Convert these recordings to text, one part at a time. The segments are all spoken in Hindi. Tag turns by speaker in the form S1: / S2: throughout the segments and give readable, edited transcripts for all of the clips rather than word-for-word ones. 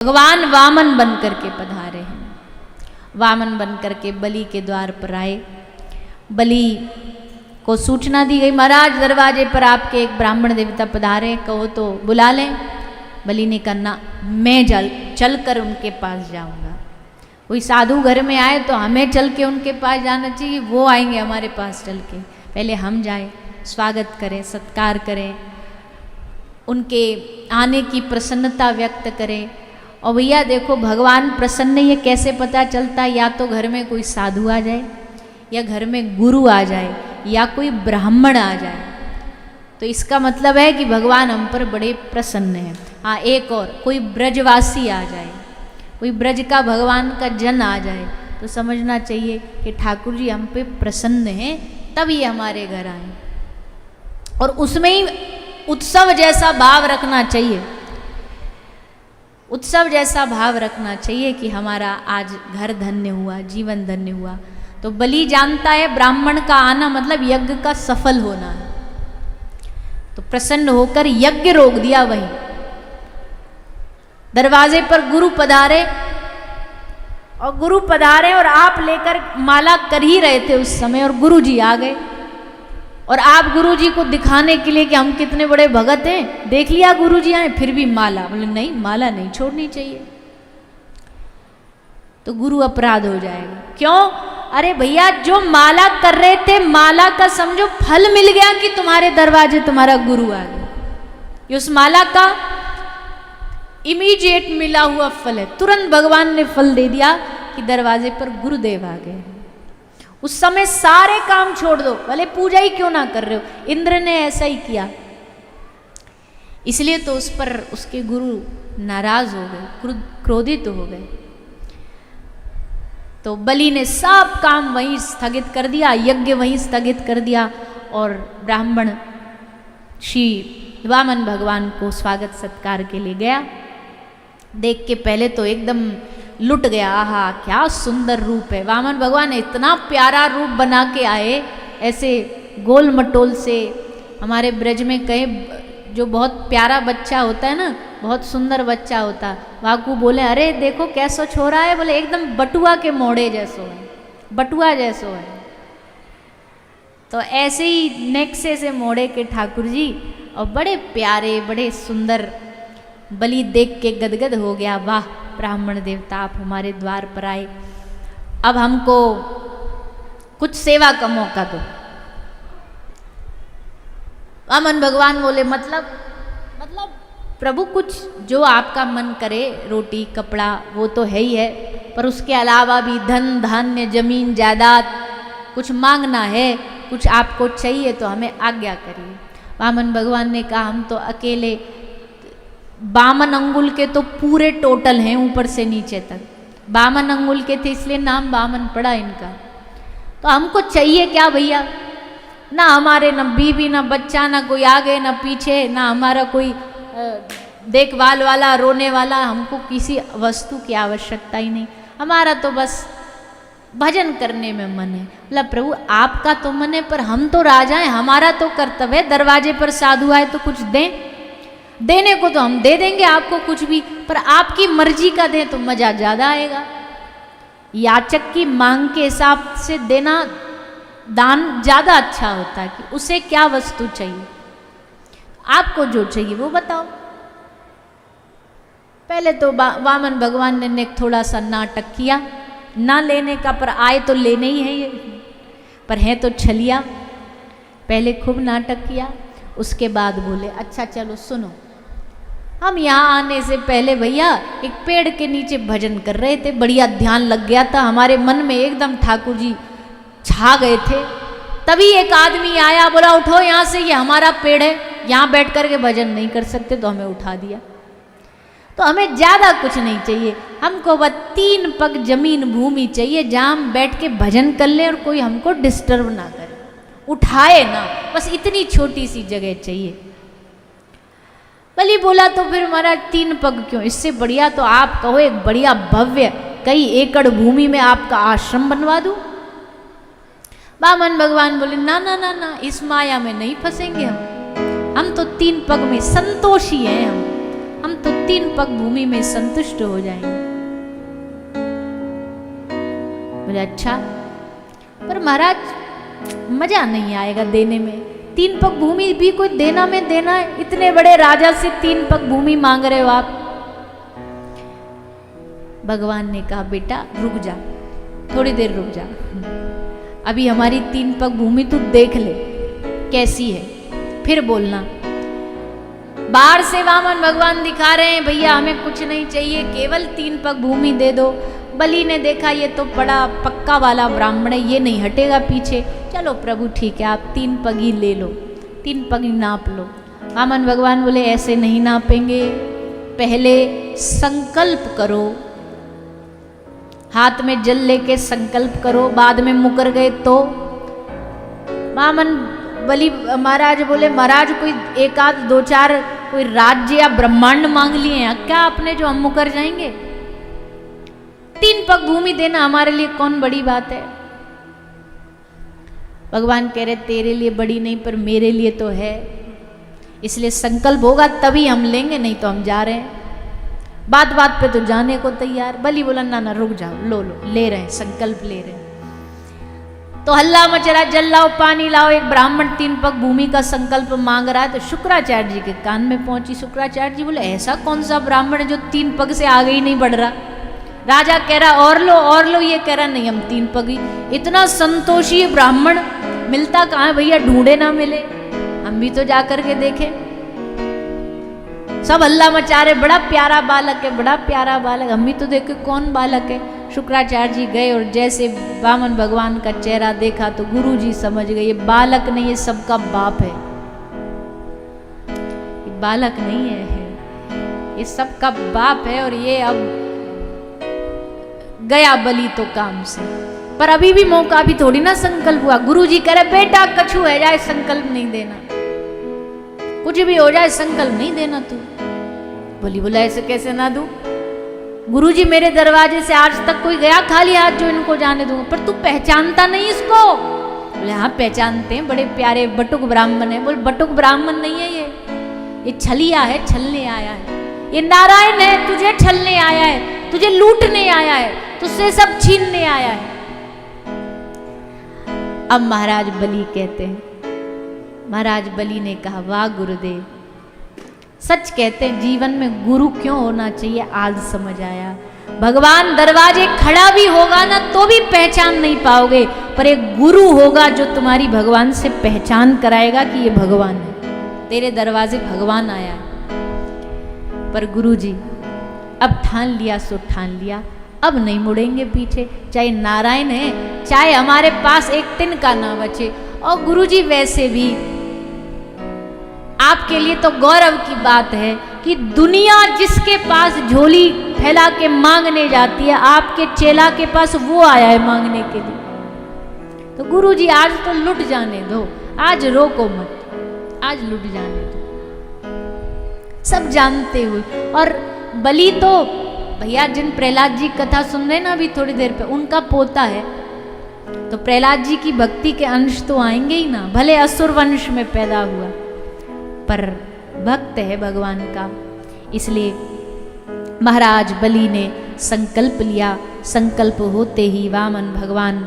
S1: भगवान वामन बन करके पधारे हैं। वामन बन करके बलि के द्वार पर आए। बलि को सूचना दी गई, महाराज दरवाजे पर आपके एक ब्राह्मण देवता पधारे, कहो तो बुला लें। बलि ने कहा ना, मैं चल कर उनके पास जाऊंगा। कोई साधु घर में आए तो हमें चल के उनके पास जाना चाहिए, वो आएंगे हमारे पास चल के। पहले हम जाएं, स्वागत करें, सत्कार करें, उनके आने की प्रसन्नता व्यक्त करें। और भैया देखो, भगवान प्रसन्न ये कैसे पता चलता? या तो घर में कोई साधु आ जाए, या घर में गुरु आ जाए, या कोई ब्राह्मण आ जाए, तो इसका मतलब है कि भगवान हम पर बड़े प्रसन्न हैं। हाँ, एक और कोई ब्रजवासी आ जाए, कोई ब्रज का भगवान का जन आ जाए, तो समझना चाहिए कि ठाकुर जी हम पे प्रसन्न हैं, तब ये हमारे घर आए। और उसमें ही उत्सव जैसा भाव रखना चाहिए, उत्सव जैसा भाव रखना चाहिए कि हमारा आज घर धन्य हुआ, जीवन धन्य हुआ। तो बलि जानता है ब्राह्मण का आना मतलब यज्ञ का सफल होना है, तो प्रसन्न होकर यज्ञ रोक दिया। वहीं दरवाजे पर गुरु पधारे, और गुरु पधारे और आप लेकर माला कर ही रहे थे उस समय, और गुरु जी आ गए। और आप गुरु जी को दिखाने के लिए कि हम कितने बड़े भगत हैं, देख लिया गुरु जी आए, फिर भी माला, बोले नहीं, माला नहीं छोड़नी चाहिए, तो गुरु अपराध हो जाएगा। क्यों? अरे भैया, जो माला कर रहे थे, माला का समझो फल मिल गया कि तुम्हारे दरवाजे तुम्हारा गुरु आ गया। ये उस माला का इमीडिएट मिला हुआ फल है, तुरंत भगवान ने फल दे दिया कि दरवाजे पर गुरुदेव आ गए। उस समय सारे काम छोड़ दो, भले पूजा ही क्यों ना कर रहे हो। इंद्र ने ऐसा ही किया, इसलिए तो उस पर उसके गुरु नाराज हो गए, क्रोधित हो गए। तो बलि ने सब काम वहीं स्थगित कर दिया, यज्ञ वहीं स्थगित कर दिया, और ब्राह्मण श्री वामन भगवान को स्वागत सत्कार के लिए गया। देख के पहले तो एकदम लुट गया, आहा क्या सुंदर रूप है। वामन भगवान ने इतना प्यारा रूप बना के आए, ऐसे गोल मटोल से। हमारे ब्रज में कहे जो बहुत प्यारा बच्चा होता है ना, बहुत सुंदर बच्चा होता, वाकू बोले अरे देखो कैसो छोरा है, बोले एकदम बटुआ के मोड़े जैसो है, बटुआ जैसो है। तो ऐसे ही नेक्से से मोड़े के ठाकुर जी, और बड़े प्यारे बड़े सुंदर। बलि देख के गदगद हो गया, वाह ब्राह्मण देवता आप हमारे द्वार पर आए, अब हमको कुछ सेवा का मौका दो। वामन भगवान बोले मतलब प्रभु कुछ जो आपका मन करे, रोटी कपड़ा वो तो है ही है, पर उसके अलावा भी धन धान्य जमीन जायदाद कुछ मांगना है, कुछ आपको चाहिए तो हमें आज्ञा करिए। वामन भगवान ने कहा हम तो अकेले 52 अंगुल के तो पूरे टोटल हैं, ऊपर से नीचे तक 52 अंगुल के थे, इसलिए नाम वामन पड़ा इनका। तो हमको चाहिए क्या भैया? ना हमारे न बीवी न बच्चा, ना कोई आगे न पीछे, ना हमारा कोई देखभाल वाला रोने वाला, हमको किसी वस्तु की आवश्यकता ही नहीं, हमारा तो बस भजन करने में मन है। बोला प्रभु आपका तो मन है, पर हम तो राजा हैं, हमारा तो कर्तव्य है, दरवाजे पर साधु आए तो कुछ दें, देने को तो हम दे देंगे आपको कुछ भी, पर आपकी मर्जी का दें तो मजा ज्यादा आएगा। याचक की मांग के हिसाब से देना दान ज्यादा अच्छा होता है कि उसे क्या वस्तु चाहिए, आपको जो चाहिए वो बताओ। पहले तो वामन भगवान ने थोड़ा सा नाटक किया, ना लेने का, पर आए तो लेने ही है ये, पर है तो छलिया। पहले खूब नाटक किया, उसके बाद बोले अच्छा चलो सुनो, हम यहाँ आने से पहले भैया एक पेड़ के नीचे भजन कर रहे थे, बढ़िया ध्यान लग गया था, हमारे मन में एकदम ठाकुर जी छा गए थे। तभी एक आदमी आया, बोला उठो यहाँ से, ये हमारा पेड़ है, यहाँ बैठ कर के भजन नहीं कर सकते, तो हमें उठा दिया। तो हमें ज़्यादा कुछ नहीं चाहिए, हमको बस 3 पग जमीन भूमि चाहिए जहाँ हम बैठ के भजन कर लें और कोई हमको डिस्टर्ब ना करे, उठाए ना, बस इतनी छोटी सी जगह चाहिए। बलि बोला तो फिर हमारा 3 पग क्यों, इससे बढ़िया तो आप कहो एक बढ़िया भव्य कई एकड़ भूमि में आपका आश्रम बनवा दूं। वामन भगवान बोले ना ना ना ना, इस माया में नहीं फंसेंगे हम तो 3 पग में संतोषी हैं, हम हम तो 3 पग भूमि में संतुष्ट हो जाएंगे। बोले अच्छा, पर महाराज मजा नहीं आएगा देने में, 3 पग भूमि भी कोई देना में देना है, इतने बड़े राजा से 3 पग भूमि मांग रहे हो आप। भगवान ने कहा बेटा रुक जा, थोड़ी देर रुक जा, अभी हमारी 3 पग भूमि तू देख ले कैसी है, फिर बोलना। बाहर से वामन भगवान दिखा रहे हैं भैया हमें कुछ नहीं चाहिए, केवल 3 पग भूमि दे दो। बलि ने देखा ये तो बड़ा पक्का वाला ब्राह्मण है, ये नहीं हटेगा पीछे, चलो प्रभु ठीक है आप 3 पग ही ले लो, 3 पग ही नाप लो। वामन भगवान बोले ऐसे नहीं नापेंगे, पहले संकल्प करो, हाथ में जल लेके संकल्प करो, बाद में मुकर गए तो। वामन बलि महाराज बोले महाराज कोई 1 आध 2 4 कोई राज्य या ब्रह्मांड मांग लिए हैं क्या आपने जो हम मुकर जाएंगे? 3 पग भूमि देना हमारे लिए कौन बड़ी बात है। भगवान कह रहे तेरे लिए बड़ी नहीं पर मेरे लिए तो है, इसलिए संकल्प होगा तभी हम लेंगे, नहीं तो हम जा रहे हैं। बात बात पे तो जाने को तैयार। बलि बोला ना ना रुक जाओ, लो लो ले रहे हैं, संकल्प ले रहे हैं। तो हल्ला मच रहा, जल लाओ पानी लाओ, एक ब्राह्मण 3 पग भूमि का संकल्प मांग रहा है। तो शुक्राचार्य जी के कान में पहुंची। शुक्राचार्य जी बोले ऐसा कौन सा ब्राह्मण है जो 3 पग से आगे ही नहीं बढ़ रहा। राजा कह रहा और लो, ये कह रहा नहीं हम 3 पग ही। इतना संतोषी ब्राह्मण मिलता कहाँ है भैया, ढूंढे ना मिले, हम भी तो जा करके देखें। सब हल्ला मचा रहे बड़ा प्यारा बालक है, बड़ा प्यारा बालक, हम भी तो देखे कौन बालक है। शुक्राचार्य जी गए और जैसे वामन भगवान का चेहरा देखा तो गुरु जी समझ गए ये बालक नहीं, ये सबका बाप है, ये बालक नहीं है, ये सबका बाप है। और ये अब गया बलि तो काम से, पर अभी भी मौका, अभी थोड़ी ना संकल्प हुआ। गुरु जी कह रहे बेटा कछु है जाए संकल्प नहीं देना, कुछ भी हो जाए संकल्प नहीं देना तू। बलि बोला ऐसे कैसे ना दूं, गुरुजी मेरे दरवाजे से आज तक कोई गया खाली हाथ जो इनको जाने दूंगा, पर तू पहचानता नहीं इसको। बोले हाँ पहचानते हैं, बड़े प्यारे बटुक ब्राह्मण है। बोले बटुक ब्राह्मण नहीं है, ये छलिया है, छलने आया है, ये नारायण है, तुझे छलने आया है, तुझे लूटने आया है, तुझसे सब छीनने आया है। अब महाराज बलि कहते हैं, महाराज बलि ने कहा वाह गुरुदेव, सच कहते हैं जीवन में गुरु क्यों होना चाहिए आज समझ आया। भगवान दरवाजे खड़ा भी होगा ना तो भी पहचान नहीं पाओगे, पर एक गुरु होगा जो तुम्हारी भगवान से पहचान कराएगा कि ये भगवान है, तेरे दरवाजे भगवान आया है। पर गुरु जी अब ठान लिया सो ठान लिया, अब नहीं मुड़ेंगे पीछे, चाहे नारायण है, चाहे हमारे पास एक तिनका ना बचे। और गुरु जी वैसे भी आपके लिए तो गौरव की बात है कि दुनिया जिसके पास झोली फैला के मांगने जाती है, आपके चेला के पास वो आया है मांगने के लिए। तो गुरु जी आज तो लुट जाने दो, आज रोको मत, आज लुट जाने दो, सब जानते हुए। और बलि तो भैया जिन प्रहलाद जी कथा सुन रहे ना अभी थोड़ी देर पे, उनका पोता है, तो प्रहलाद जी की भक्ति के अंश तो आएंगे ही ना, भले असुर वंश में पैदा हुआ पर भक्त है भगवान का। इसलिए महाराज बलि ने संकल्प लिया। संकल्प होते ही वामन भगवान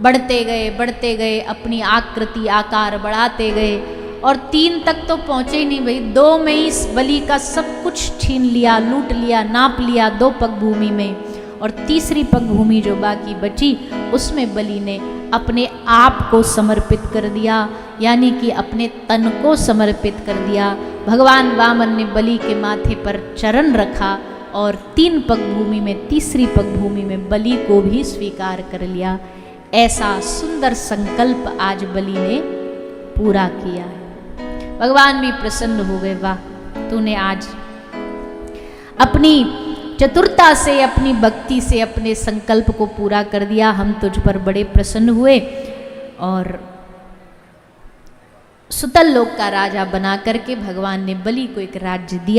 S1: बढ़ते गए, अपनी आकृति आकार बढ़ाते गए और 3 तक तो पहुंचे ही नहीं भाई, 2 में ही बलि का सब कुछ छीन लिया, लूट लिया, नाप लिया 2 पग भूमि में। और तीसरी पग भूमि जो बाकी बची उसमें बलि ने अपने आप को समर्पित कर दिया, यानी कि अपने तन को समर्पित कर दिया। भगवान वामन ने बलि के माथे पर चरण रखा और 3 पग भूमि में तीसरी पग भूमि में बलि को भी स्वीकार कर लिया। ऐसा सुंदर संकल्प आज बलि ने पूरा किया है। भगवान भी प्रसन्न हो गए, वाह तूने आज अपनी चतुरता से, अपनी भक्ति से अपने संकल्प को पूरा कर दिया, हम तुझ पर बड़े प्रसन्न हुए। और सुतल लोक का राजा बना करके भगवान ने बलि को एक राज्य दिया।